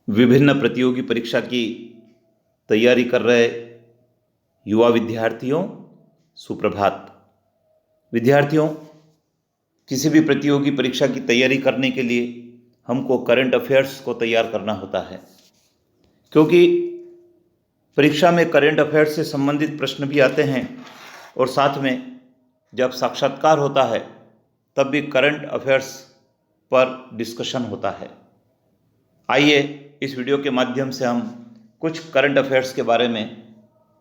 विभिन्न प्रतियोगी परीक्षा की तैयारी कर रहे युवा विद्यार्थियों, सुप्रभात। विद्यार्थियों, किसी भी प्रतियोगी परीक्षा की तैयारी करने के लिए हमको करंट अफेयर्स को तैयार करना होता है, क्योंकि परीक्षा में करंट अफेयर्स से संबंधित प्रश्न भी आते हैं और साथ में जब साक्षात्कार होता है तब भी करंट अफेयर्स पर डिस्कशन होता है। आइए इस वीडियो के माध्यम से हम कुछ करंट अफेयर्स के बारे में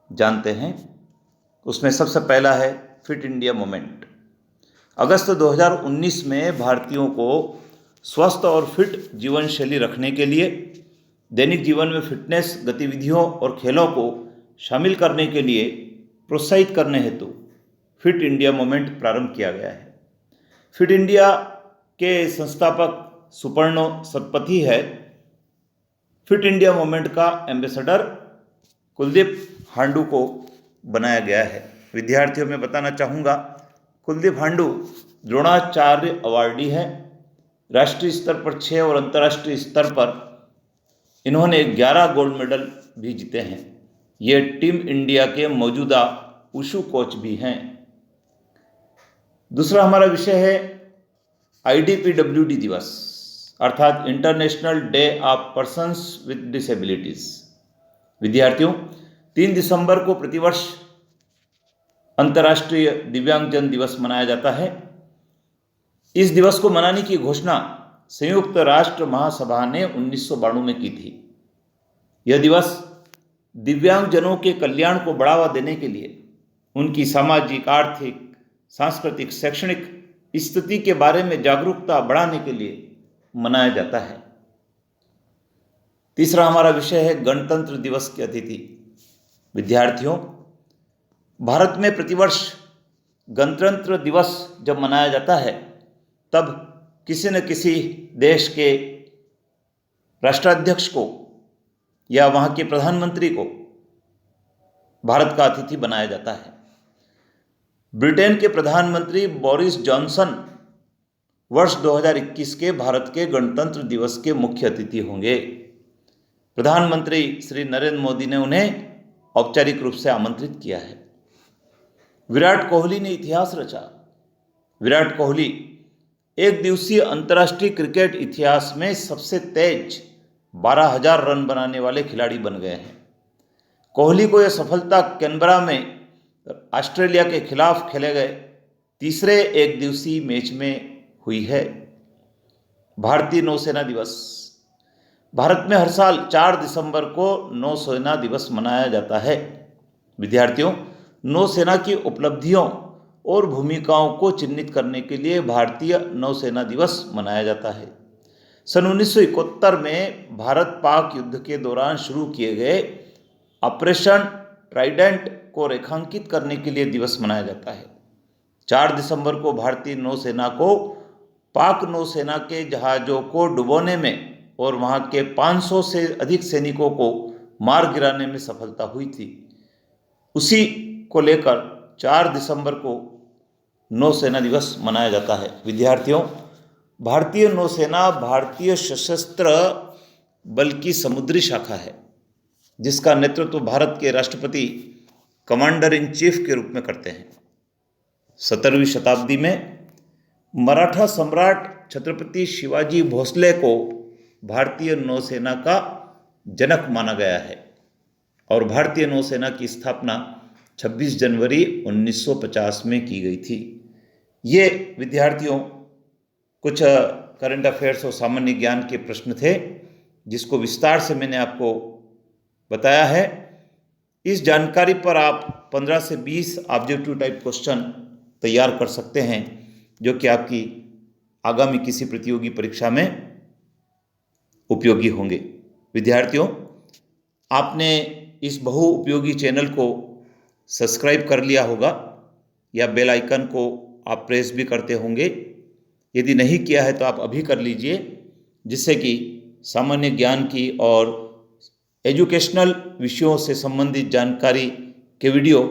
जानते हैं। उसमें सबसे पहला है फिट इंडिया मूवमेंट। अगस्त 2019 में भारतीयों को स्वस्थ और फिट जीवन शैली रखने के लिए दैनिक जीवन में फिटनेस गतिविधियों और खेलों को शामिल करने के लिए प्रोत्साहित करने हेतु फिट इंडिया मूवमेंट प्रारंभ किया गया है। फिट इंडिया के संस्थापक सुपर्णो सतपथी है। फिट इंडिया मूवमेंट का एम्बेसडर कुलदीप हांडू को बनाया गया है। विद्यार्थियों में बताना चाहूँगा, कुलदीप हांडू द्रोणाचार्य अवार्डी है। राष्ट्रीय स्तर पर 6 और अंतर्राष्ट्रीय स्तर पर इन्होंने 11 गोल्ड मेडल भी जीते हैं। ये टीम इंडिया के मौजूदा उशु कोच भी हैं। दूसरा हमारा विषय है IDPWD दिवस, अर्थात international day of persons with disabilities. विद्यार्थियों, 3 दिसंबर को प्रतिवर्ष अंतर्राष्ट्रीय दिव्यांगजन दिवस मनाया जाता है। इस दिवस को मनाने की घोषणा संयुक्त राष्ट्र महासभा ने 1992 में की थी। यह दिवस दिव्यांगजनों के कल्याण को बढ़ावा देने के लिए उनकी सामाजिक, आर्थिक, सांस्कृतिक, शैक्षणिक स्थिति के बारे में जागरूकता बढ़ाने के लिए मनाया जाता है। तीसरा हमारा विषय है गणतंत्र दिवस की अतिथि। विद्यार्थियों, भारत में प्रतिवर्ष गणतंत्र दिवस जब मनाया जाता है तब किसी न किसी देश के राष्ट्राध्यक्ष को या वहाँ के प्रधानमंत्री को भारत का अतिथि बनाया जाता है। ब्रिटेन के प्रधानमंत्री बोरिस जॉनसन वर्ष 2021 के भारत के गणतंत्र दिवस के मुख्य अतिथि होंगे। प्रधानमंत्री श्री नरेंद्र मोदी ने उन्हें औपचारिक रूप से आमंत्रित किया है। विराट कोहली ने इतिहास रचा। विराट कोहली एक दिवसीय अंतर्राष्ट्रीय क्रिकेट इतिहास में सबसे तेज 12,000 रन बनाने वाले खिलाड़ी बन गए हैं। कोहली को यह सफलता कैनबरा में ऑस्ट्रेलिया के खिलाफ खेले गए तीसरे एक दिवसीय मैच में हुई है। भारतीय नौसेना दिवस। भारत में हर साल 4 दिसंबर को नौसेना दिवस मनाया जाता है। विद्यार्थियों, नौसेना की उपलब्धियों और भूमिकाओं को चिन्हित करने के लिए भारतीय नौसेना दिवस मनाया जाता है। सन 1971 में भारत पाक युद्ध के दौरान शुरू किए गए ऑपरेशन ट्राइडेंट को रेखांकित करने के लिए दिवस मनाया जाता है। 4 दिसंबर को भारतीय नौसेना को पाक नौसेना के जहाज़ों को डुबोने में और वहाँ के 500 से अधिक सैनिकों को मार गिराने में सफलता हुई थी। उसी को लेकर 4 दिसंबर को नौसेना दिवस मनाया जाता है। विद्यार्थियों, भारतीय नौसेना भारतीय सशस्त्र बल की समुद्री शाखा है, जिसका नेतृत्व भारत के राष्ट्रपति कमांडर इन चीफ के रूप में करते हैं। 17वीं शताब्दी में मराठा सम्राट छत्रपति शिवाजी भोसले को भारतीय नौसेना का जनक माना गया है और भारतीय नौसेना की स्थापना 26 जनवरी 1950 में की गई थी। ये विद्यार्थियों कुछ करंट अफेयर्स और सामान्य ज्ञान के प्रश्न थे, जिसको विस्तार से मैंने आपको बताया है। इस जानकारी पर आप 15 से 20 ऑब्जेक्टिव टाइप क्वेश्चन तैयार कर सकते हैं, जो कि आपकी आगामी किसी प्रतियोगी परीक्षा में उपयोगी होंगे। विद्यार्थियों, आपने इस बहु उपयोगी चैनल को सब्सक्राइब कर लिया होगा या बेल आइकन को आप प्रेस भी करते होंगे। यदि नहीं किया है तो आप अभी कर लीजिए, जिससे कि सामान्य ज्ञान की और एजुकेशनल विषयों से संबंधित जानकारी के वीडियो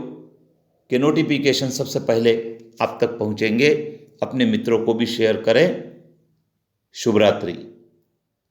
के नोटिफिकेशन सबसे पहले आप तक पहुंचेंगे। अपने मित्रों को भी शेयर करें। शुभ रात्रि।